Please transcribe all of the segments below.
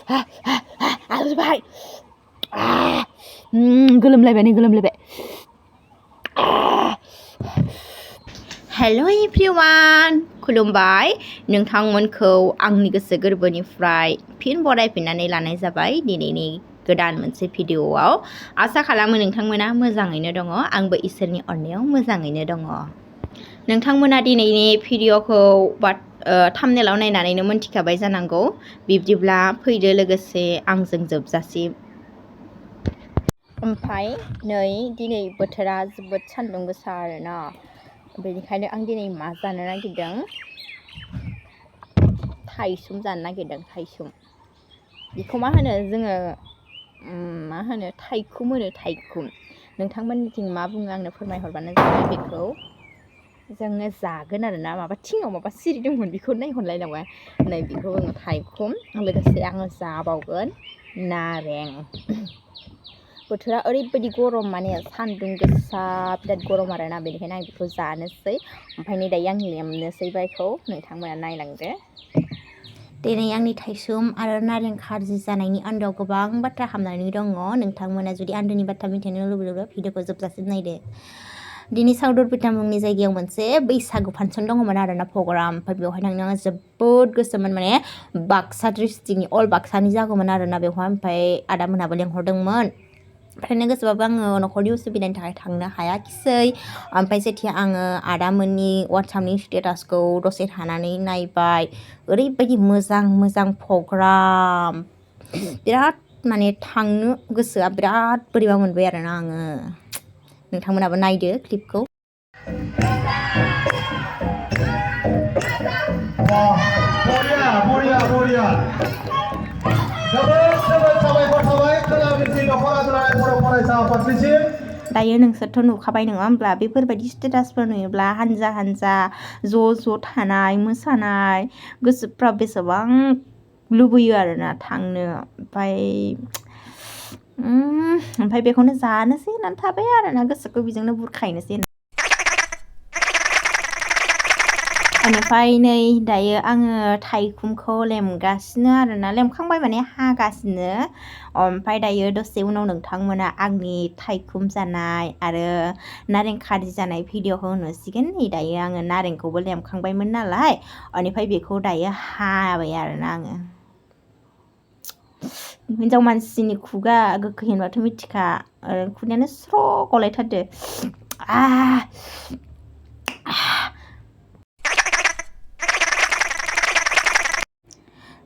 जोबबाय गोलोमलायबाय नै गोलोमलायबाय हेल' एभ्रिवान खुलुमबाय नोंथांमोनखौ आंनि गोसो गोरबोनिफ्राय फिन बरायफिननानै लानाय जाबाय दिनैनि गोदान मोनसे भिडिअ'आव आसा खालामो नोंथांमोना मोजाङैनो दङ आंबो इसोरनि अननायाव मोजाङैनो दङ नोंथांमोना दिनैनि भिडिअ'खौ थाम्बनेलाव नायनानैनो मोनथिखाबाय जानांगौ बिब्दिब्ला फैदो लोगोसे आंजों जोबजासिम ओमफ्राय नै दिनै बोथोरा जोबोद सान्दुं गोसा आरोना बेनिखायनो आं दिनै मा जानो नागिरदों थाइसुम जानो नागिरदों थाइसुम बेखौ मा होनो जोङो मा होनो थाइखुम होनो थाइखुम नोंथांमोननिथिं मा बुङो आंनो फोरमायहरबानो जाबाय बेखौ जोङो जागोन आरोना माबा थिङाव माबा सिरि दंमोन बेखौ नायहरलायलांबाय नै बेखौ आङो थाइखुम लोगोसे आङो जाबावगोन नारें बोथोरा ओरैबायदि गरम माने सान्दुं गोसा बिराद गरम आरोना बेनिखायनो आं बेखौ जानोसै ओमफ्राय नै दायो आं लेमनोसै बायखौ नोंथांमोना नायलांदो दिनै आंनि थाइसुम आरो नारें खारजि जानायनि आन्दोआव गोबां बाथ्रा हाबनानै दङ नोंथांमोना जुदि आन्दोनि बाथ्रा मिथिनो लुबैयोब्ला भिडिअखौ जोबजासिम नायदो दिनै साउथ अरबिटा मुंनि जायगायाव मोनसे बैसागु फांसन दङमोन आरोना प्रग्राम ओमफ्राय बेवहाय थांनो आङो जोबोद गोसोमोन माने बाक्सा डिस्ट्रिक्टनि अल बाक्सानि जागौमोन आरोना बेवहाय ओमफ्राय आदामोनहाबो लेंहरदोंमोन ओंखायनो गोसोबाबो आङो न'खरनि उसुबिदानि थाखाय थांनो हायाखिसै ओमफ्राय जेथिया आङो आदामोननि वाट्सएपनि स्टेटासखौ दसे थानानै नायबाय ओरैबायदि मोजां प्रग्राम बिराद माने थांनो गोसोआ बिराद बोरैबा मोनबाय आरोना आङो नोंथांमोनाबो नायदो क्लिपखौ बरिया दायो नोंसोरथ' नुखाबाय नङा होमब्ला बेफोरबायदि स्टेटासफोर नुयोब्ला हानजा हानजा ज' थानाय मोसानाय गोसोफ्रा बेसेबां लुबैयो आरोना थांनो ओमफ्राय बेखौनो जानोसै होननानै थाबाय आरोना गोसोखौ बेजोंनो बुरखायनोसै बेनिफ्राय नै दायो आङो थाइखुमखौ लेमगासिनो आरोना लेमखांबाय माने हागासिनो ओमफ्राय दायो दसे उनाव नोंथांमोना आंनि थाइखुम जानाय आरो नारें खारजि जानाय भिडिअखौ नुसिगोन नै दायो आङो नारेंखौबो लेमखांबायमोन नालाय बेनिफ्राय बेखौ दायो हाबाय आरोना आङो हिन्जाव मानसिनि खुगा गोखै होनबाथ' मिथिखा खुगायानो स्र' गलायथारदो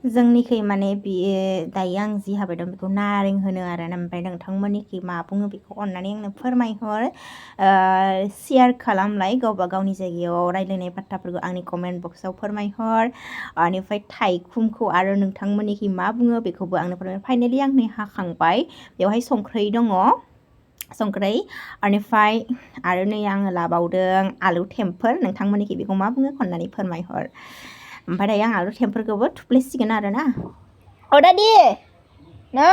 जोंनिखै माने बियो दायो आं जि हाबाय दं बेखौ नारें होनो आरोना ओमफ्राय नोंथांमोननिखै मा बुङो बेखौ अननानै आंनो फोरमायहर शेयार खालामलाय गावबा गावनि जायगायाव रायज्लायनाय बाथ्राफोरखौ आंनि कमेन्ट बक्सआव फोरमायहर बेनिफ्राय थाइखुमखौ आरो नोंथांमोननिखै मा बुङो बेखौबो आंनो फोरमाय फाइनालि आं नै हाखांबाय बेवहाय संख्रै दङ संख्रै बेनिफ्राय आरो नै आङो लाबावदों आलु टेम्पोर नोंथांमोननिखै बेखौ मा बुङो अननानै फोरमायहर ओमफ्राय दायो आं आलु टेम्पोरखौबो थुफ्लेसिगोन आरोना दादि नो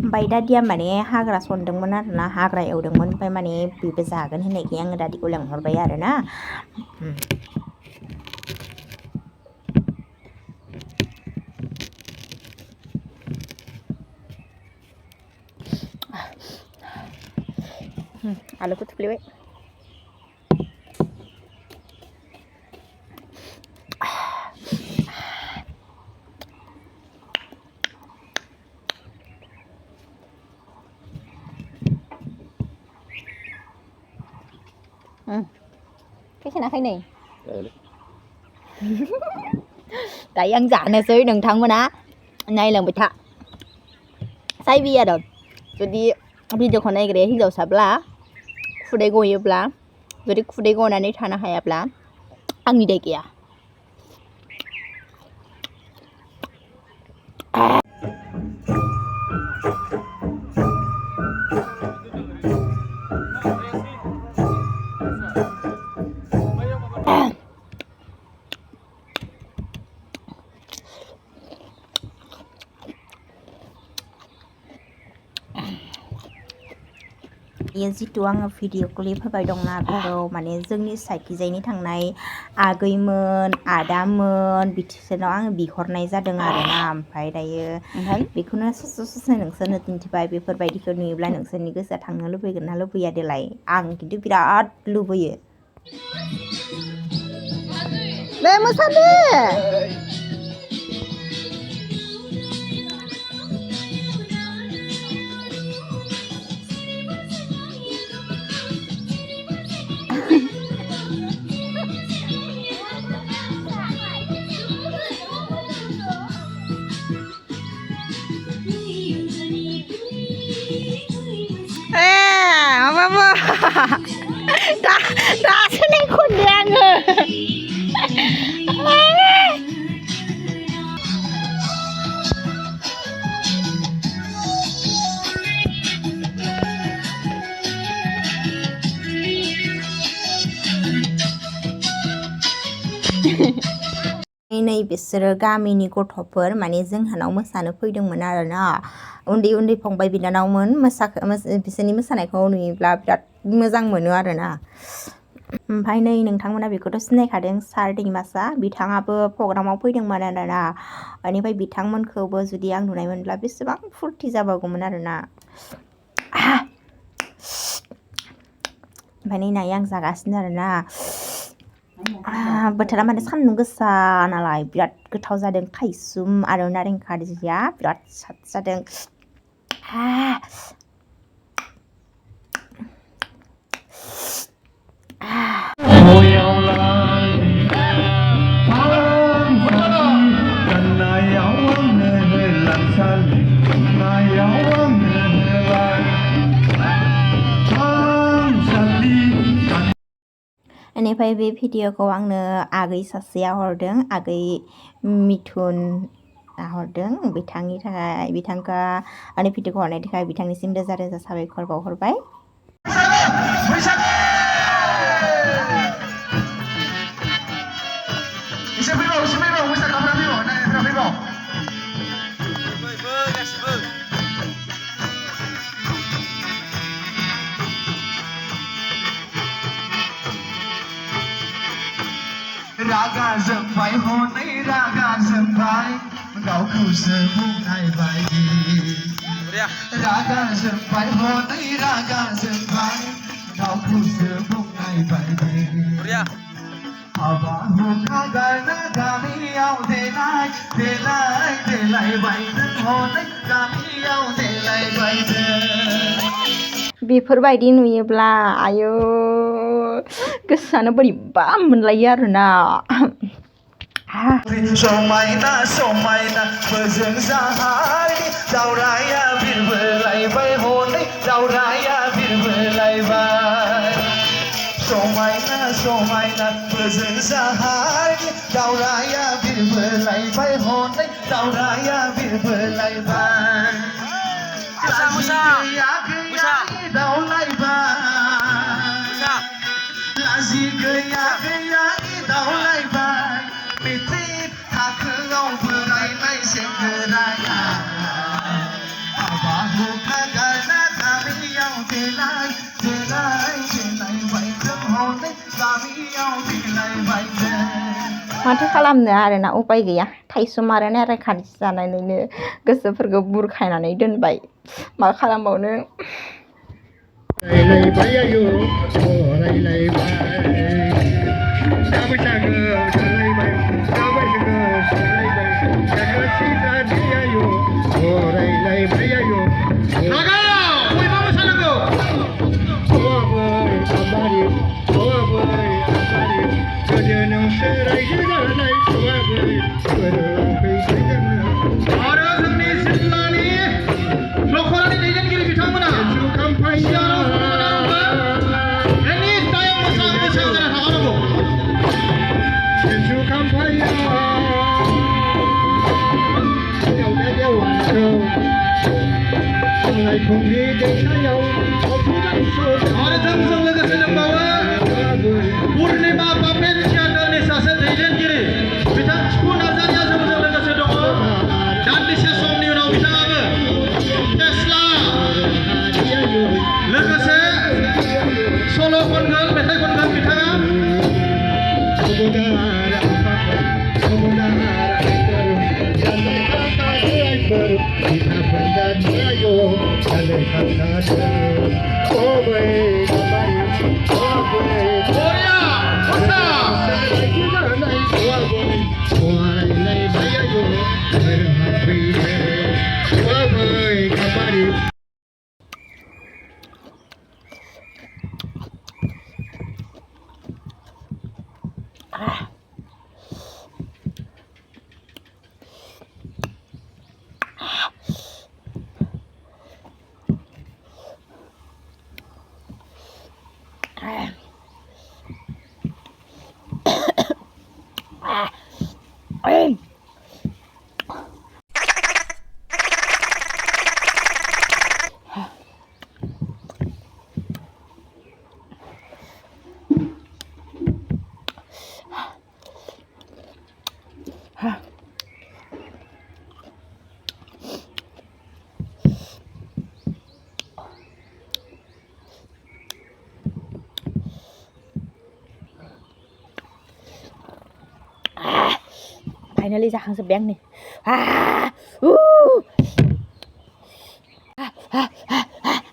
ओमफ्राय दादिया माने हाग्रा सनदोंमोन आरोना हाग्रा एवदोंमोन ओमफ्राय माने बेबो जागोन होननायखाय आङो दादिखौ लेंहरबाय आरोना आलुखौ थुफ्लेबाय फैखोनाखै नै दायो आं जानोसै नोंथांमोना नायलांबाय था साइबि आरो जुदि भिडिअखौ नायग्राया हिन्जावसाब्ला खुदै गयोब्ला जुदि खुदै गनानै थानो हायाब्ला आंनि दाय गैया बेयो जितु आङो भिडिअ क्लिप होबाय दंना बेखौ माने जोंनि साइडखिजायनि थांनाय आगैमोन आदामोन बिसोरनाव आङो बिहरनाय जादों आरोना ओमफ्राय दायो बेखौनो ससे नोंसोरनो दिन्थिबाय बेफोरबायदिखौ नुयोब्ला नोंसोरनि गोसोआ थांनो लुबैगोन ना लुबैया देलाय आं खिन्थु बिराद लुबैयो बे मोसानो माबा दासो खनदो आङो नै बिसोरो गामिनि गथ'फोर माने जोंहानाव मोसानो फैदोंमोन आरोना उन्दै उन्दै फंबाय बिनानावमोन बिसोरनि मोसानायखौ नुयोब्ला बिराद मोजां मोनो आरोना ओमफ्राय नै नोंथांमोना बेखौथ' सिनायखादों सार दैमासा बिथाङाबो प्रग्रामाव फैदोंमोन आरोना बेनिफ्राय बिथांमोनखौबो जुदि आं नुनायमोनब्ला बेसेबां फुरथि जाबावगौमोन आरोना ओमफ्राय नै नायै आं जागासिनो आरोना बोथोरा माने सान्दुं गोसा नालाय बिराद गोथाव जादों थाइसुम आरो नारें खारजिया बिराद साद जादों बेनिफ्राय बे भिडिअखौ आंनो आगै सासेया हरदों आगै मिथुन हरदों बिथांनि थाखाय बिथांखौ आंनि भिडिअखौ हरनायनि थाखाय बिथांनिसिम रोजा रोजा साबायखर बावहरबाय रागा जोंबाय हनै रागा जोंबाय गावखौसो बुंनाय बायदि रागा जोंबाय हनै रागा जोंबाय गावखौसो बुंनाय बायदि हाबा हुखा गारना गामियाव देलाय देलाय देलायबाय नों हनै गामियाव देलायबाय बेफोरबायदि नुयोब्ला आयौ गोसोआनो बोरैबा मोनलायो आरोना समायना समायना बोजों जाहारनि दावराया बिरबोलायबाय हनै दावराया बिरबोलायबाय समायना समायना बोजों जाहारनि दावराया बिरबोलायबाय हनै दावराया बिरबोलायबाय गैया गैया दावलायबाय लाजि गैया गैया दावलायबाय मेट्रिक थाखोआव फरायनाय सेंग्राया हाबा हुखा गारना गामियाव देलाय देलाय देलायबाय जों हनै गामियाव देलायबाय माथो खालामनो आरोना उपाय गैया थाइसुम आरो नारें खारजि जानानैनो गोसोफोरखौ बुरखायनानै दोनबाय मा खालामबावनो जोंजों लोगोसे दंबावो पुर्णिमा पापेन थियाटारनि सासे दैदेनगिरि बिथां थिफु नार्जारिया जों फाइनली जाखांजोब्बाय आं नै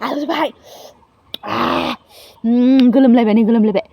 आलौजोब्बाय गोलोमलायबाय नै गोलोमलायबाय